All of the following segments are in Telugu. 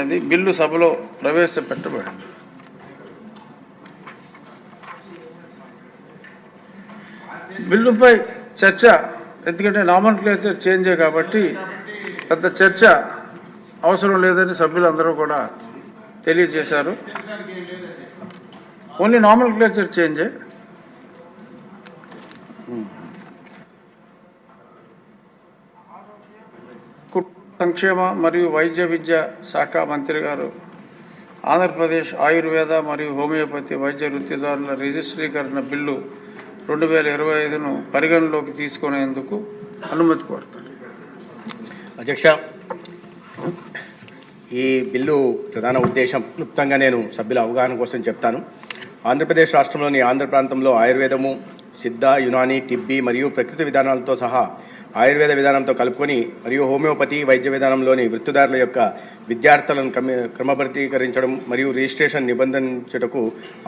అది బిల్లు సభలో ప్రవేశపెట్టబడింది. బిల్లుపై చర్చ, ఎందుకంటే నామన్క్లేచర్ చేంజే కాబట్టి పెద్ద చర్చ అవసరం లేదని సభ్యులందరూ కూడా తెలియజేశారు. ఓన్లీ నామన్క్లేచర్ చేంజే. సంక్షేమ మరియు వైద్య విద్య శాఖ మంత్రి గారు ఆంధ్రప్రదేశ్ ఆయుర్వేద మరియు హోమియోపతి వైద్య వృత్తిదారుల రిజిస్ట్రీకరణ బిల్లు 2025ను పరిగణలోకి తీసుకునేందుకు అనుమతి కోరుతారు. అధ్యక్ష, ఈ బిల్లు ప్రధాన ఉద్దేశం క్లుప్తంగా నేను సభ్యుల అవగాహన కోసం చెప్తాను. ఆంధ్రప్రదేశ్ రాష్ట్రంలోని ఆంధ్ర ప్రాంతంలో ఆయుర్వేదము, సిద్ధ, యునాని, టిబ్బీ మరియు ప్రకృతి విధానాలతో సహా ఆయుర్వేద విధానంతో కలుపుకొని మరియు హోమియోపతి వైద్య విధానంలోని వృత్తిదారుల యొక్క విద్యార్థులను క్రమబద్ధీకరించడం మరియు రిజిస్ట్రేషన్ నిబంధించుటకు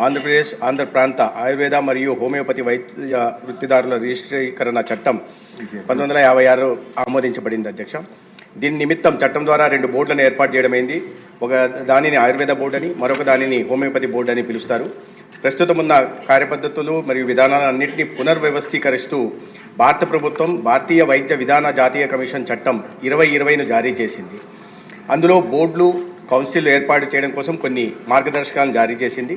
ఆంధ్రప్రదేశ్ ఆంధ్ర ప్రాంత ఆయుర్వేద మరియు హోమియోపతి వైద్య వృత్తిదారుల రిజిస్ట్రీకరణ చట్టం 1956 ఆమోదించబడింది. అధ్యక్ష, దీని నిమిత్తం చట్టం ద్వారా 2 బోర్డులను ఏర్పాటు చేయడమైంది. ఒక దానిని ఆయుర్వేద బోర్డు అని, మరొక దానిని హోమియోపతి బోర్డు అని పిలుస్తారు. ప్రస్తుతం ఉన్న కార్యపద్ధతులు మరియు విధానాలన్నింటినీ పునర్వ్యవస్థీకరిస్తూ భారత ప్రభుత్వం భారతీయ వైద్య విధాన జాతీయ కమిషన్ చట్టం 2020ను జారీ చేసింది. అందులో బోర్డులు, కౌన్సిల్ ఏర్పాటు చేయడం కోసం కొన్ని మార్గదర్శకాలను జారీ చేసింది.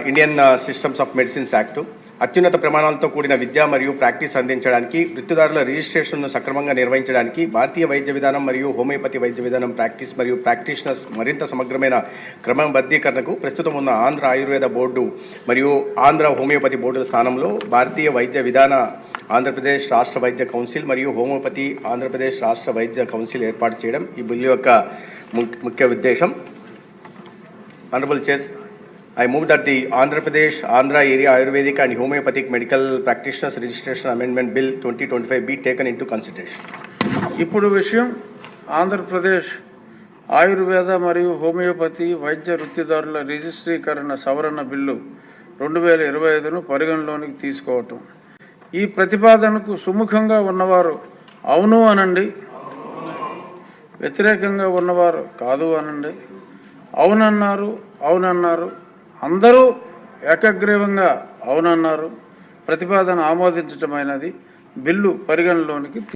Indian systems of medicines act అత్యున్నత ప్రమాణాలతో కూడిన విద్య మరియు ప్రాక్టీస్ అందించడానికి, వృత్తిదారుల రిజిస్ట్రేషన్ను సక్రమంగా నిర్వహించడానికి, భారతీయ వైద్య విధానం మరియు హోమియోపతి వైద్య విధానం ప్రాక్టీస్ మరియు ప్రాక్టీషనర్స్ మరింత సమగ్రమైన క్రమబద్ధీకరణకు ప్రస్తుతం ఉన్న ఆంధ్ర ఆయుర్వేద బోర్డు మరియు ఆంధ్ర హోమియోపతి బోర్డుల స్థానంలో భారతీయ వైద్య విధాన ఆంధ్రప్రదేశ్ రాష్ట్ర వైద్య కౌన్సిల్ మరియు హోమియోపతి ఆంధ్రప్రదేశ్ రాష్ట్ర వైద్య కౌన్సిల్ ఏర్పాటు చేయడం ఈ బిల్లు యొక్క ముఖ్య ఉద్దేశం. Honourable chair, I move that the Andhra Pradesh Andhra Area Ayurvedic and Homeopathic Medical Practitioners Registration Amendment Bill 2025 be taken into consideration. ఇప్పుడు విషయం, ఆంధ్రప్రదేశ్ ఆయుర్వేద మరియు హోమియోపతి వైద్య వృత్తిదారుల రిజిస్ట్రీకరణ సవరణ బిల్లు 2025ను పరిగణలోనికి తీసుకోవటం. ఈ ప్రతిపాదనకు సుముఖంగా ఉన్నవారు అవును అనండి, వ్యతిరేకంగా ఉన్నవారు కాదు అనండి. అవునన్నారు, అవునన్నారు, అందరూ ఏకగ్రీవంగా అవునన్నారు. ప్రతిపాదన ఆమోదించటమైనది. బిల్లు పరిగణలోనికి